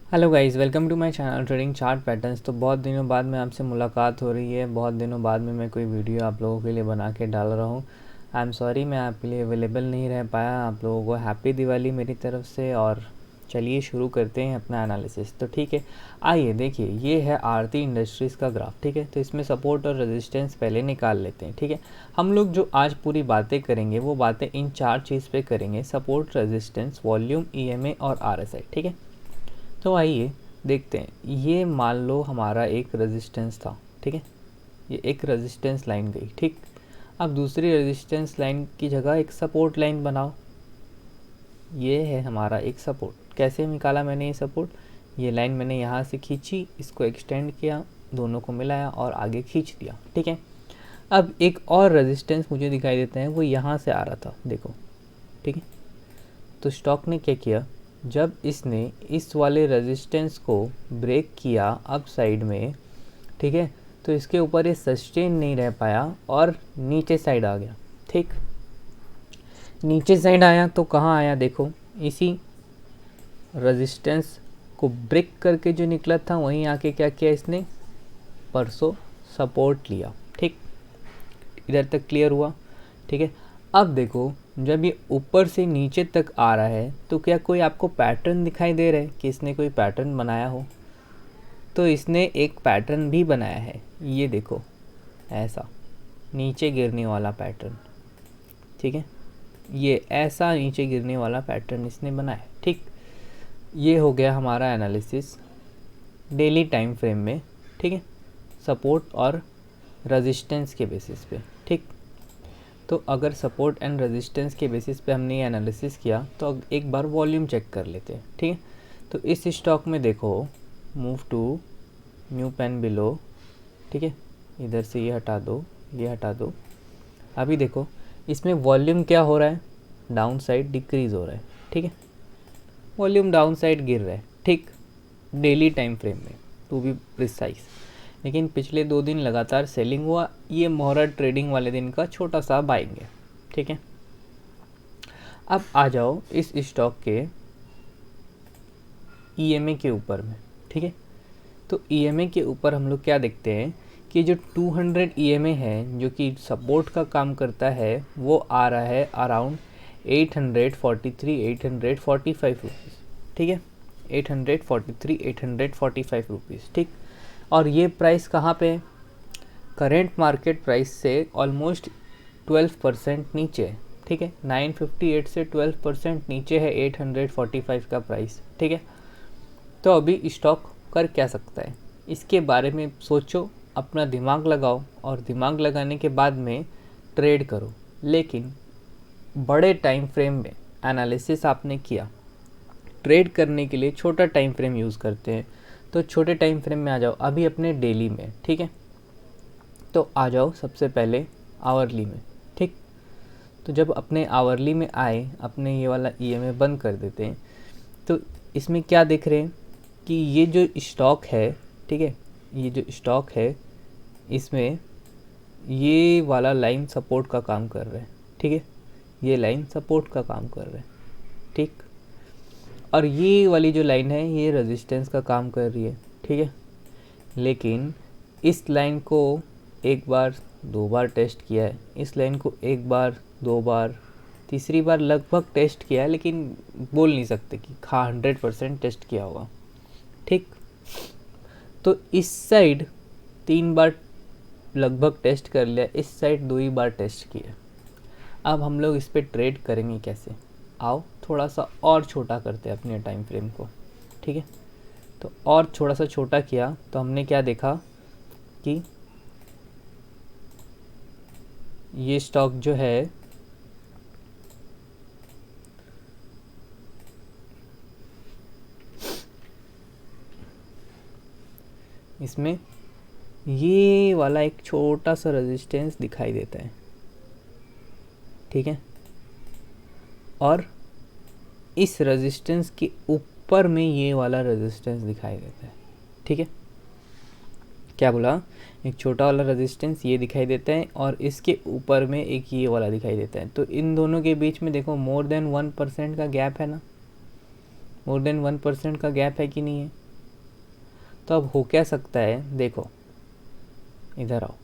Hello guys, welcome to my channel trading chart patterns. तो बहुत दिनों बाद में आपसे मुलाकात हो रही है। बहुत दिनों बाद में मैं कोई वीडियो आप लोगों के लिए बना के डाल रहा हूँ। आई एम सॉरी, मैं आपके लिए अवेलेबल नहीं रह पाया। आप लोगों को हैप्पी दिवाली मेरी तरफ से। और चलिए शुरू करते हैं अपना एनालिसिस। तो ठीक है, आइए देखिए, ये है आरती इंडस्ट्रीज़ का ग्राफ। ठीक है, तो इसमें सपोर्ट और रेजिस्टेंस पहले निकाल लेते हैं। ठीक है, हम लोग जो आज पूरी बातें करेंगे वो बातें इन चार चीज़ पे करेंगे: सपोर्ट, रेजिस्टेंस, वॉल्यूम, ईएमए और आरएसआई। ठीक है, तो आइए देखते हैं। ये मान लो हमारा एक रेजिस्टेंस था। ठीक है, ये एक रेजिस्टेंस लाइन गई। ठीक, अब दूसरी रेजिस्टेंस लाइन की जगह एक सपोर्ट लाइन बनाओ। ये है हमारा एक सपोर्ट। कैसे निकाला मैंने ये सपोर्ट? ये लाइन मैंने यहाँ से खींची, इसको एक्सटेंड किया, दोनों को मिलाया और आगे खींच दिया। ठीक है, अब एक और रेजिस्टेंस मुझे दिखाई देता है, वो यहाँ से आ रहा था, देखो। ठीक है, तो स्टॉक ने क्या किया, जब इसने इस वाले रेजिस्टेंस को ब्रेक किया अप साइड में, ठीक है, तो इसके ऊपर ये सस्टेन नहीं रह पाया और नीचे साइड आ गया। ठीक, नीचे साइड आया तो कहाँ आया, देखो, इसी रेजिस्टेंस को ब्रेक करके जो निकला था वहीं आके क्या किया इसने, परसों सपोर्ट लिया। ठीक, इधर तक क्लियर हुआ। ठीक है, अब देखो, जब ये ऊपर से नीचे तक आ रहा है तो क्या कोई आपको पैटर्न दिखाई दे रहा है कि इसने कोई पैटर्न बनाया हो? तो इसने एक पैटर्न भी बनाया है, ये देखो, ऐसा नीचे गिरने वाला पैटर्न। ठीक है, ये ऐसा नीचे गिरने वाला पैटर्न इसने बनाया है। ठीक, ये हो गया हमारा एनालिसिस डेली टाइम फ्रेम में। ठीक है, सपोर्ट और रेजिस्टेंस के बेसिस पे। ठीक, तो अगर सपोर्ट एंड रेजिस्टेंस के बेसिस पे हमने ये एनालिसिस किया तो अब एक बार वॉल्यूम चेक कर लेते हैं। ठीक है, तो इस स्टॉक में देखो, move to new pen below. ठीक है, इधर से ये हटा दो, ये हटा दो। अभी देखो, इसमें वॉल्यूम क्या हो रहा है, डाउन साइड डिक्रीज़ हो रहा है। ठीक है, वॉल्यूम डाउन साइड गिर रहा है। ठीक, डेली टाइम फ्रेम में टू बी प्रिसाइज। लेकिन पिछले 2 दिन लगातार सेलिंग हुआ। ये मोहरा ट्रेडिंग वाले दिन का छोटा सा बाइंग है। ठीक है, अब आ जाओ इस स्टॉक के ईएमए के ऊपर में। ठीक है, तो ईएमए के ऊपर हम लोग क्या देखते हैं कि जो 200 ईएमए है जो कि सपोर्ट का काम करता है, वो आ रहा है अराउंड 843 845 रुपीज़। ठीक है, 843 845 रुपीज़। ठीक, और ये प्राइस कहाँ पे है? करेंट मार्केट प्राइस से ऑलमोस्ट 12% नीचे है। ठीक है, 958 से 12% नीचे है 845 का प्राइस। ठीक है, तो अभी स्टॉक कर क्या सकता है, इसके बारे में सोचो, अपना दिमाग लगाओ और दिमाग लगाने के बाद में ट्रेड करो। लेकिन बड़े टाइम फ्रेम में एनालिसिस आपने किया, ट्रेड करने के लिए छोटा टाइम फ्रेम यूज़ करते हैं। तो छोटे टाइम फ्रेम में आ जाओ अभी अपने डेली में। ठीक है, तो आ जाओ सबसे पहले आवरली में। ठीक, तो जब अपने आवरली में आए, अपने ये वाला ईएमए बंद कर देते हैं, तो इसमें क्या देख रहे हैं कि ये जो स्टॉक है, ठीक है, ये जो स्टॉक है इसमें ये वाला लाइन सपोर्ट का काम कर रहा है। ठीक है, ये लाइन सपोर्ट का काम कर रहा है। ठीक, और ये वाली जो लाइन है ये रेजिस्टेंस का काम कर रही है। ठीक है, लेकिन इस लाइन को एक बार 2 बार टेस्ट किया है, इस लाइन को एक बार 2 बार, तीसरी बार लगभग टेस्ट किया है, लेकिन बोल नहीं सकते कि हाँ 100% टेस्ट किया होगा। ठीक, तो इस साइड 3 बार लगभग टेस्ट कर लिया, इस साइड 2 ही बार टेस्ट किया। अब हम लोग इस पर ट्रेड करेंगे कैसे? आओ थोड़ा सा और छोटा करते हैं अपने टाइम फ्रेम को। ठीक है, तो और थोड़ा सा छोटा किया तो हमने क्या देखा कि ये स्टॉक जो है इसमें ये वाला एक छोटा सा रेजिस्टेंस दिखाई देता है। ठीक है, और इस रेजिस्टेंस के ऊपर में ये वाला रेजिस्टेंस दिखाई देता है। ठीक है, क्या बोला, एक छोटा वाला रेजिस्टेंस ये दिखाई देता है और इसके ऊपर में एक ये वाला दिखाई देता है। तो इन दोनों के बीच में देखो मोर देन 1% का गैप है ना, मोर देन 1% का गैप है कि नहीं है। तो अब हो क्या सकता है, देखो इधर आओ,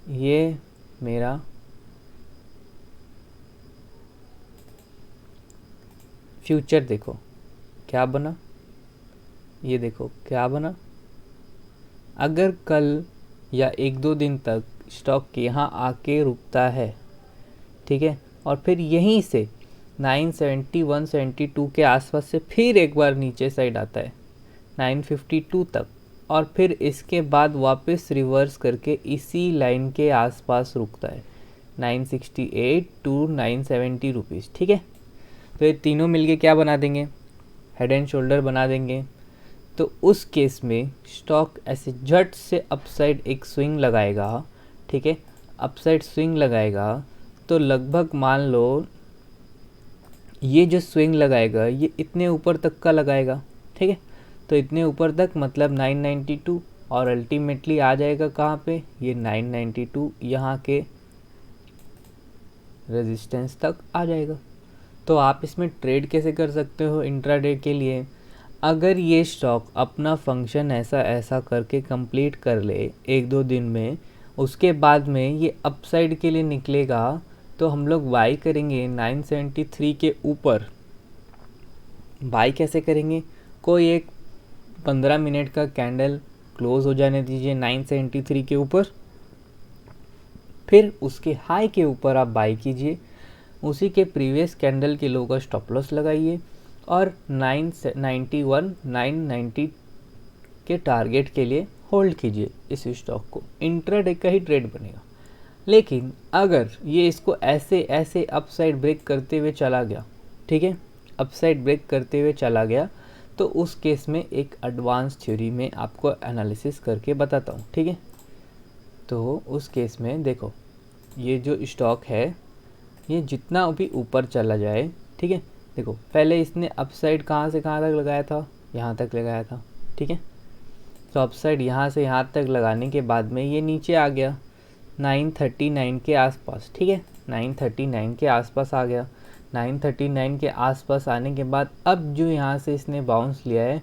ये मेरा फ्यूचर देखो क्या बना, ये देखो क्या बना। अगर कल या 1-2 दिन तक स्टॉक यहाँ आके रुकता है, ठीक है, और फिर यहीं से 970 172 के आसपास से फिर एक बार नीचे साइड आता है 952 तक, और फिर इसके बाद वापस रिवर्स करके इसी लाइन के आसपास रुकता है 968 टू 970 रुपीज़, ठीक है। तो ये तीनों मिलके क्या बना देंगे, हेड एंड शोल्डर बना देंगे। तो उस केस में स्टॉक ऐसे झट से अपसाइड एक स्विंग लगाएगा, ठीक है, अपसाइड स्विंग लगाएगा। तो लगभग मान लो ये जो स्विंग लगाएगा ये इतने ऊपर तक का लगाएगा, ठीक है। तो इतने ऊपर तक मतलब 992, और अल्टीमेटली आ जाएगा कहाँ पे, ये 992 यहाँ के रेजिस्टेंस तक आ जाएगा। तो आप इसमें ट्रेड कैसे कर सकते हो इंट्राडे के लिए, अगर ये स्टॉक अपना फंक्शन ऐसा करके कंप्लीट कर ले 1-2 दिन में, उसके बाद में ये अपसाइड के लिए निकलेगा, तो हम लोग बाई करेंगे 973 के ऊपर। बाई कैसे करेंगे, कोई एक 15 मिनट का कैंडल क्लोज हो जाने दीजिए 973 के ऊपर, फिर उसके हाई के ऊपर आप बाई कीजिए, उसी के प्रीवियस कैंडल के लो का स्टॉप लॉस लगाइए, और 991 990 के टारगेट के लिए होल्ड कीजिए इस स्टॉक को। इंट्राडे का ही ट्रेड बनेगा। लेकिन अगर ये इसको ऐसे ऐसे अपसाइड ब्रेक करते हुए चला गया, ठीक है, अपसाइड ब्रेक करते हुए चला गया, तो उस केस में एक एडवांस थ्योरी में आपको एनालिसिस करके बताता हूँ, ठीक है। तो उस केस में देखो, ये जो स्टॉक है ये जितना भी ऊपर चला जाए, ठीक है, देखो पहले इसने अपसाइड कहाँ से कहाँ तक लगाया था, यहाँ तक लगाया था, ठीक है। तो अपसाइड यहाँ से यहाँ तक लगाने के बाद में ये नीचे आ गया 939 के आसपास, ठीक है, 939 के आसपास आ गया। 939 के आसपास आने के बाद अब जो यहाँ से इसने बाउंस लिया है,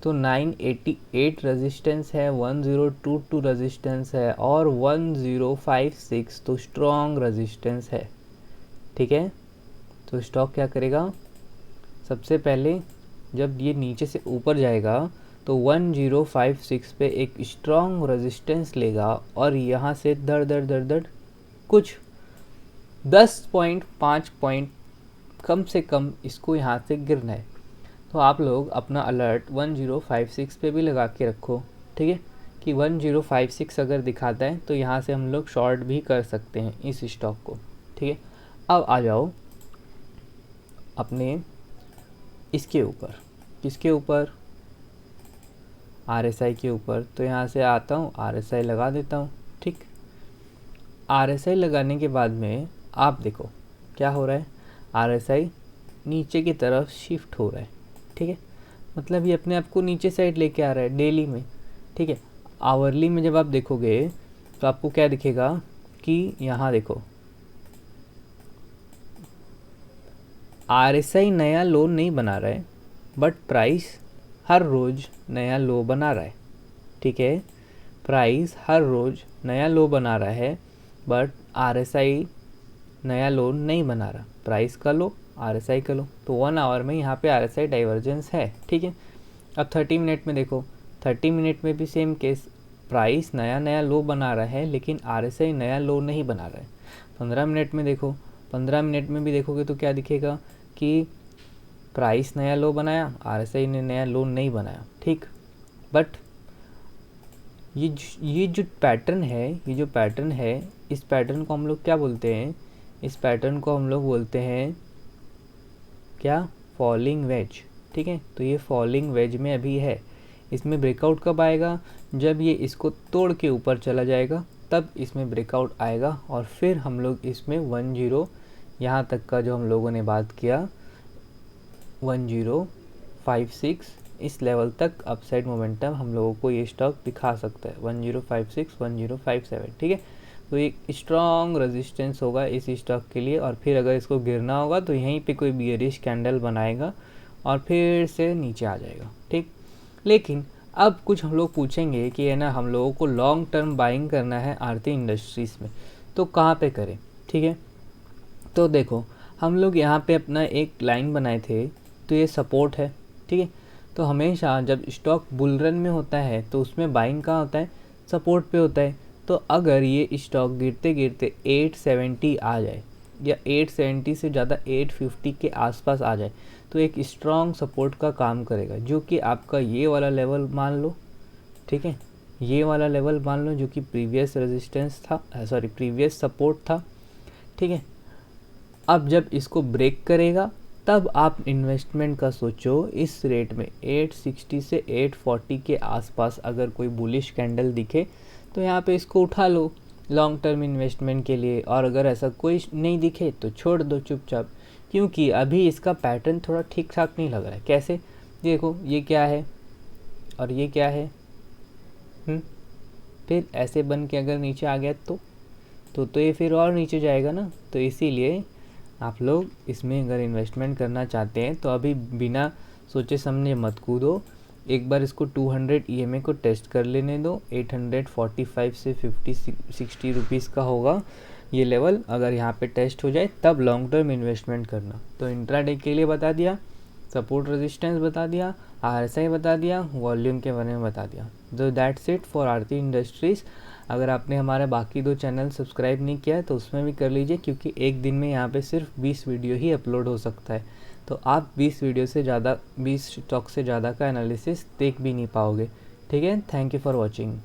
तो 988 रेजिस्टेंस है, 1022 रेजिस्टेंस है, और 1056 तो स्ट्रॉन्ग रेजिस्टेंस है, ठीक है। तो स्टॉक क्या करेगा, सबसे पहले जब ये नीचे से ऊपर जाएगा तो 1056 पे एक स्ट्रॉन्ग रेजिस्टेंस लेगा, और यहाँ से दर दर दर दर कुछ 10.5 पॉइंट कम से कम इसको यहाँ से गिरना है। तो आप लोग अपना अलर्ट 1056 पे भी लगा के रखो, ठीक है, कि 1056 अगर दिखाता है तो यहाँ से हम लोग शॉर्ट भी कर सकते हैं इस स्टॉक को, ठीक है। अब आ जाओ अपने इसके ऊपर, किसके ऊपर, RSI के ऊपर। तो यहाँ से आता हूँ, RSI लगा देता हूँ, ठीक। RSI लगाने के बाद में आप देखो क्या हो रहा है, RSI नीचे की तरफ शिफ्ट हो रहा है, ठीक है, मतलब ये अपने आप को नीचे साइड लेके आ रहा है डेली में, ठीक है। आवरली में जब आप देखोगे तो आपको क्या दिखेगा कि यहाँ देखो RSI नया लो नहीं बना रहा है, बट प्राइस हर रोज़ नया लो बना रहा है, ठीक है। प्राइस हर रोज़ नया लो बना रहा है, बट RSI नया लो नहीं बना रहा, प्राइस का लो RSI का लो। तो 1 आवर में यहाँ पे RSI डाइवर्जेंस है, ठीक है। अब 30 मिनट में देखो, 30 मिनट में भी सेम केस, प्राइस नया नया लो बना रहा है लेकिन RSI नया लो नहीं बना रहा है। 15 मिनट में देखो, 15 मिनट में भी देखोगे तो क्या दिखेगा कि प्राइस नया लो बनाया, RSI ने नया लो नहीं बनाया, ठीक। बट ये जो पैटर्न है, ये जो पैटर्न है, इस पैटर्न को हम लोग क्या बोलते हैं, इस पैटर्न को हम लोग बोलते हैं क्या, फॉलिंग वेज, ठीक है। तो ये फॉलिंग वेज में अभी है, इसमें ब्रेकआउट कब आएगा, जब ये इसको तोड़ के ऊपर चला जाएगा तब इसमें ब्रेकआउट आएगा, और फिर हम लोग इसमें 10 यहाँ तक का जो हम लोगों ने बात किया 1056 इस लेवल तक अपसाइड मोमेंटम हम लोगों को ये स्टॉक दिखा सकता है, 1056 1057, ठीक है। तो एक स्ट्रॉन्ग रेजिस्टेंस होगा इस स्टॉक के लिए, और फिर अगर इसको गिरना होगा तो यहीं पे कोई बियरिश कैंडल बनाएगा, और फिर से नीचे आ जाएगा, ठीक। लेकिन अब कुछ हम लोग पूछेंगे कि है ना, हम लोगों को लॉन्ग टर्म बाइंग करना है आरती इंडस्ट्रीज़ में, तो कहाँ पे करें, ठीक है। तो देखो, हम लोग यहाँ पे अपना एक लाइन बनाए थे, तो ये सपोर्ट है, ठीक है। तो हमेशा जब स्टॉक बुल रन में होता है तो उसमें बाइंग कहाँ होता है, सपोर्ट पे होता है। तो अगर ये स्टॉक गिरते गिरते 870 आ जाए या 870 से ज़्यादा 850 के आसपास आ जाए, तो एक स्ट्रॉन्ग सपोर्ट का काम करेगा, जो कि आपका ये वाला लेवल मान लो, ठीक है। ये वाला लेवल मान लो जो कि प्रीवियस रेजिस्टेंस था, सॉरी प्रीवियस सपोर्ट था, ठीक है। अब जब इसको ब्रेक करेगा तब आप इन्वेस्टमेंट का सोचो इस रेट में 860 से 840 के आसपास अगर कोई बुलिश कैंडल दिखे तो यहाँ पे इसको उठा लो लॉन्ग टर्म इन्वेस्टमेंट के लिए, और अगर ऐसा कोई नहीं दिखे तो छोड़ दो चुपचाप, क्योंकि अभी इसका पैटर्न थोड़ा ठीक ठाक नहीं लग रहा है। कैसे, देखो ये क्या है और ये क्या है, फिर ऐसे बन के अगर नीचे आ गया तो ये फिर और नीचे जाएगा ना। तो इसीलिए आप लोग इसमें अगर इन्वेस्टमेंट करना चाहते हैं तो अभी बिना सोचे समझे मत कूदो, एक बार इसको 200 EMA को टेस्ट कर लेने दो। 845 से 50-60 रुपीज़ का होगा ये लेवल, अगर यहाँ पे टेस्ट हो जाए तब लॉन्ग टर्म इन्वेस्टमेंट करना। तो इंट्राडे के लिए बता दिया, सपोर्ट रेजिस्टेंस बता दिया, RSI बता दिया, वॉल्यूम के बारे में बता दिया। तो that's it for Aarti industries. अगर आपने हमारे बाकी 2 चैनल सब्सक्राइब नहीं किया है तो उसमें भी कर लीजिए, क्योंकि एक दिन में यहाँ पे सिर्फ 20 वीडियो ही अपलोड हो सकता है, तो आप 20 वीडियो से ज़्यादा, 20 स्टॉक से ज़्यादा का एनालिसिस देख भी नहीं पाओगे, ठीक है। Thank you for watching.